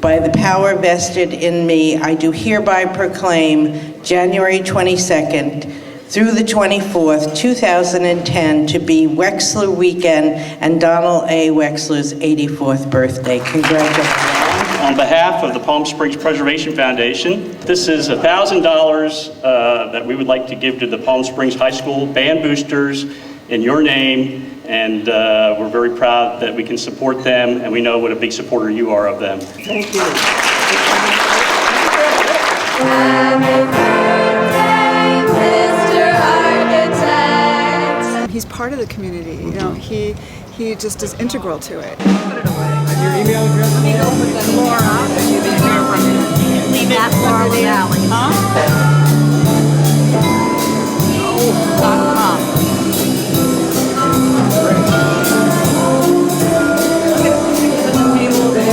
By the power vested in me, I do hereby proclaim January 22nd through the 24th, 2010 to be Wexler Weekend and Donald A. Wexler's 84th birthday. Congratulations. On behalf of the Palm Springs Preservation Foundation, this is $1,000 that we would like to give to the Palm Springs High School band boosters in your name, and we're very proud that we can support them, and we know what a big supporter you are of them. Thank you. He's part of the community, you know, he just is integral to it. Your email address? Let me go with the Laura. Leave that Laura Valley. Huh? .com.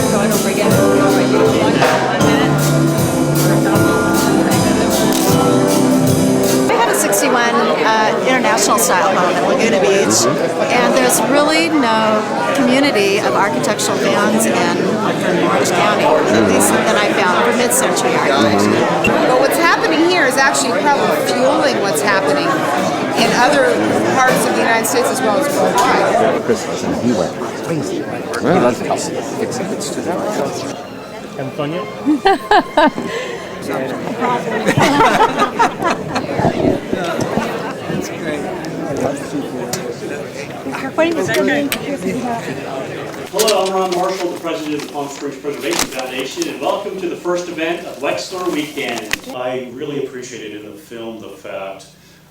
So I don't forget it. All right, you want 1 minute? We had a 61 international style home in Laguna Beach, and there's really no community of architectural fans in Orange County, at least that I found, for mid-century architecture. But what's happening here is actually probably fueling what's happening in other parts of the United States as well as worldwide. Christmas, and he went crazy. He loves the house. It's to that. Having fun yet? That's great. Hello, I'm Ron Marshall, the president of the Palm Springs Preservation Foundation, and welcome to the first event of Wexler Weekend. I really appreciated in the film the fact,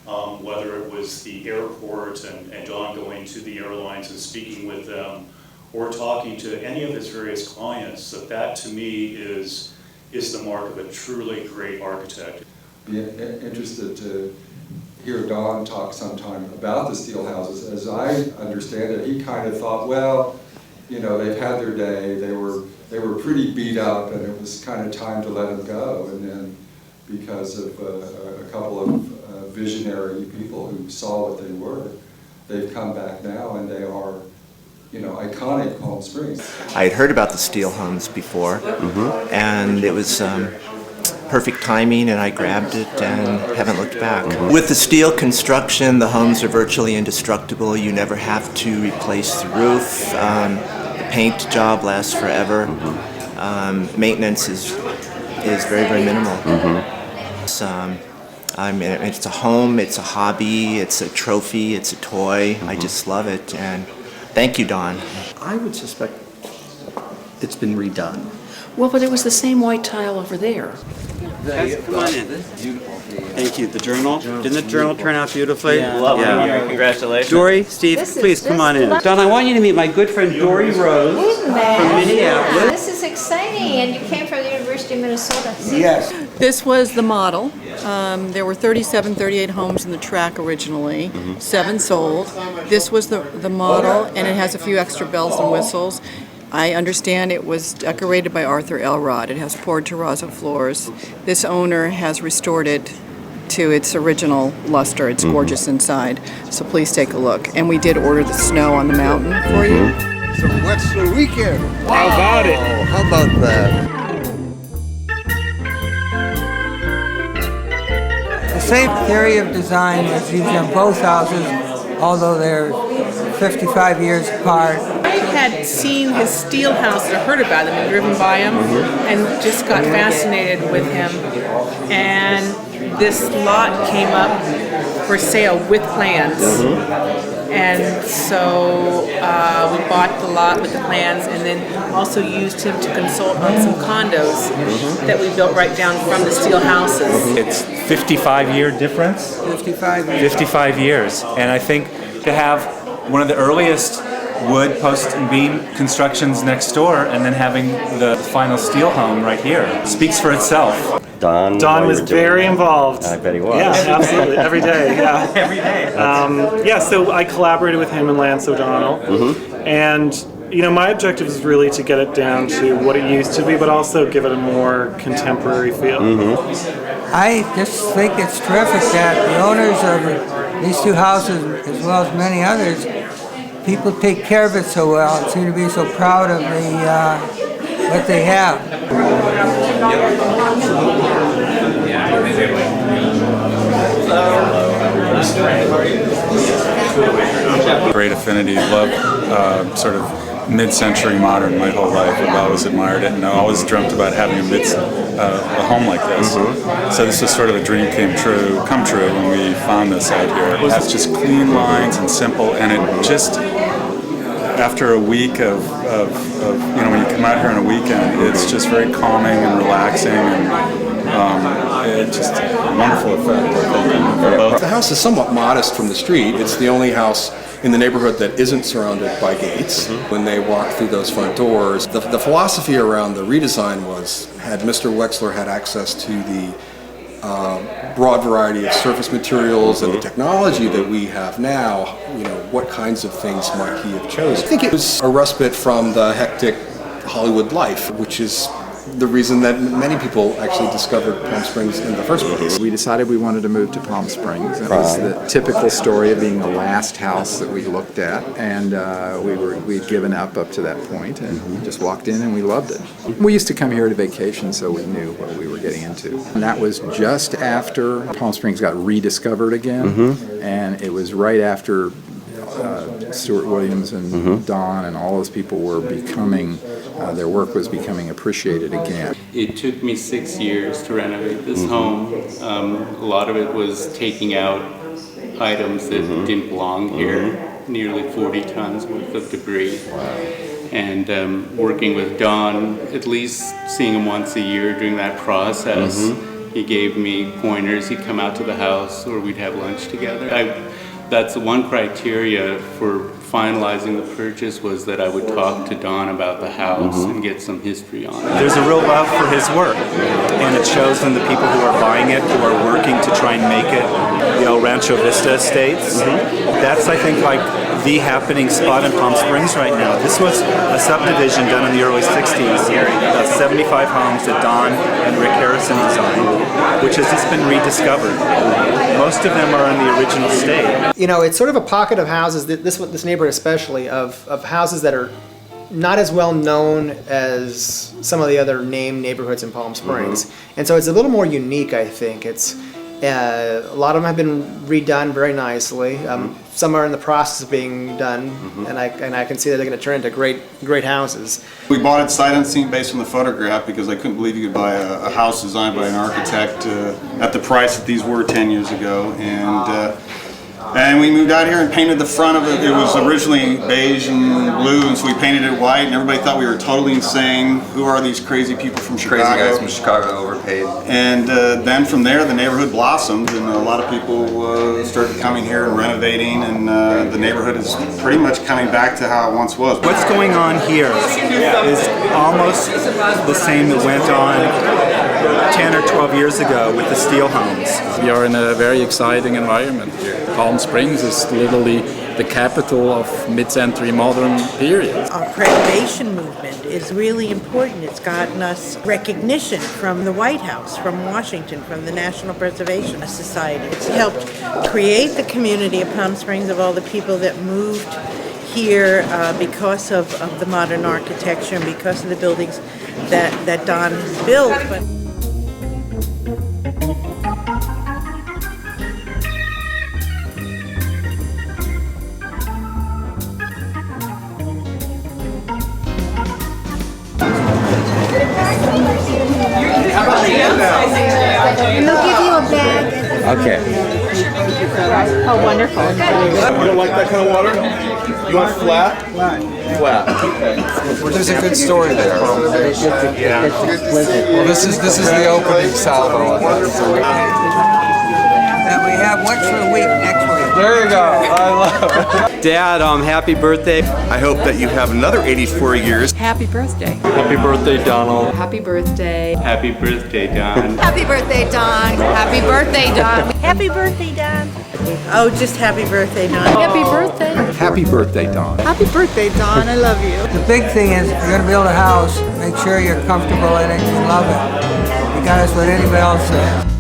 whether it was the airport and Don going to the airlines and speaking with them, or talking to any of his various clients, that to me is the mark of a truly great architect. Be interested to hear Don talk sometime about the steel houses. As I understand it, he kind of thought, well, you know, they've had their day, they were pretty beat up, and it was kind of time to let them go. And then because of a couple of visionary people who saw what they were, they've come back now and they are, you know, iconic Palm Springs. I had heard about the steel homes before, and it was perfect timing, and I grabbed it and haven't looked back. With the steel construction, the homes are virtually indestructible. You never have to replace the roof. The paint job lasts forever. Maintenance is very, very minimal. It's a home, it's a hobby, it's a trophy, it's a toy. I just love it, and thank you, Don. I would suspect it's been redone. Well, but it was the same white tile over there. Come on in. Thank you. The Journal. Didn't the Journal turn out beautifully? Yeah, lovely. Yeah. Congratulations. Dory, Steve, please come on in. Don, I want you to meet my good friend Dory Rose from Minneapolis. This is exciting, and you came from the University of Minnesota. Yes. This was the model. There were 38 homes in the track originally. 7 sold. This was the model, and it has a few extra bells and whistles. I understand it was decorated by Arthur Elrod. It has poured terrazzo floors. This owner has restored it to its original luster. It's gorgeous inside, so please take a look. And we did order the snow on the mountain for you. So Wexler Weekend. Wow. How about it? How about that? The same theory of design is used in both houses, although they're 55 years apart. I had seen his steel house and heard about him and driven by him and just got fascinated with him. And this lot came up for sale with plans. And so we bought the lot with the plans and then also used him to consult on some condos that we built right down from the steel houses. It's 55-year difference. 55 years. 55 years. And I think to have one of the earliest wood, post, and beam constructions next door, and then having the final steel home right here speaks for itself. Don was very involved. I bet he was. Yeah, absolutely. Every day. Yeah. Every day. So I collaborated with him and Lance O'Donnell, and my objective is really to get it down to what it used to be, but also give it a more contemporary feel. I just think it's terrific that the owners of these 2 houses, as well as many others, people take care of it so well and seem to be so proud of the what they have. Great affinity, love sort of mid-century modern my whole life. I've always admired it and I always dreamt about having a home like this. So this was sort of a dream come true when we found this out here. It has just clean lines and simple, and it just, after a week of you know, when you come out here on a weekend, it's just very calming and relaxing, and it's just a wonderful effect. The house is somewhat modest from the street. It's the only house in the neighborhood that isn't surrounded by gates. When they walk through those front doors, the philosophy around the redesign had Mr. Wexler had access to the broad variety of surface materials and the technology that we have now, you know, what kinds of things might he have chosen? I think it was a respite from the hectic Hollywood life, which is the reason that many people actually discovered Palm Springs in the first place. We decided we wanted to move to Palm Springs. It was the typical story of being the last house that we looked at, and we'd given up to that point, and we just walked in and we loved it. We used to come here to vacation, so we knew what we were getting into. And that was just after Palm Springs got rediscovered again, and it was right after Stuart Williams and Don and all those people were becoming, their work was becoming appreciated again. It took me 6 years to renovate this home. A lot of it was taking out items that didn't belong here, nearly 40 tons worth of debris. And working with Don, at least seeing him once a year during that process, he gave me pointers. He'd come out to the house or we'd have lunch together. That's the one criteria for finalizing the purchase, was that I would talk to Don about the house and get some history on it. There's a real love for his work, and it shows in the people who are buying it, who are working to try and make it, you know, Rancho Vista Estates. That's, I think, like the happening spot in Palm Springs right now. This was a subdivision done in the early 60s, 75 homes that Don and Rick Harrison designed, which has just been rediscovered. Most of them are in the original state. You know, it's sort of a pocket of houses, this neighborhood especially, of houses that are not as well known as some of the other named neighborhoods in Palm Springs. And so it's a little more unique, I think. It's a lot of them have been redone very nicely. Some are in the process of being done, and I can see that they're going to turn into great houses. We bought it sight unseen based on the photograph because I couldn't believe you could buy a house designed by an architect at the price that these were 10 years ago. And we moved out here and painted the front of it. It was originally beige and blue, and so we painted it white, and everybody thought we were totally insane. Who are these crazy people from Chicago? Crazy guys from Chicago, overpaid. And then from there, the neighborhood blossomed, and a lot of people started coming here and renovating, and the neighborhood is pretty much coming back to how it once was. What's going on here is almost the same that went on 10 or 12 years ago with the steel homes. We are in a very exciting environment here. Palm Springs is literally the capital of mid-century modern period. Our preservation movement is really important. It's gotten us recognition from the White House, from Washington, from the National Preservation Society. It's helped create the community of Palm Springs, of all the people that moved here because of the modern architecture and because of the buildings that Don has built. And they'll give you a bag. Okay. Oh, wonderful. You don't like that kind of water? You want flat? Flat. Okay. There's a good story there. Yeah. Well, this is the opening salvo. And we have Wexler Week next week. There you go. I love it. Dad, happy birthday. I hope that you have another 84 years. Happy birthday. Happy birthday, Donald. Happy birthday. Happy birthday, Don. Happy birthday, Don. Happy birthday, Don. Happy birthday, Don. Oh, just happy birthday, Don. Happy birthday. Happy birthday, Don. Happy birthday, Don. I love you. The big thing is, if you're going to build a house, make sure you're comfortable in it and you love it. Regardless of what anybody else says.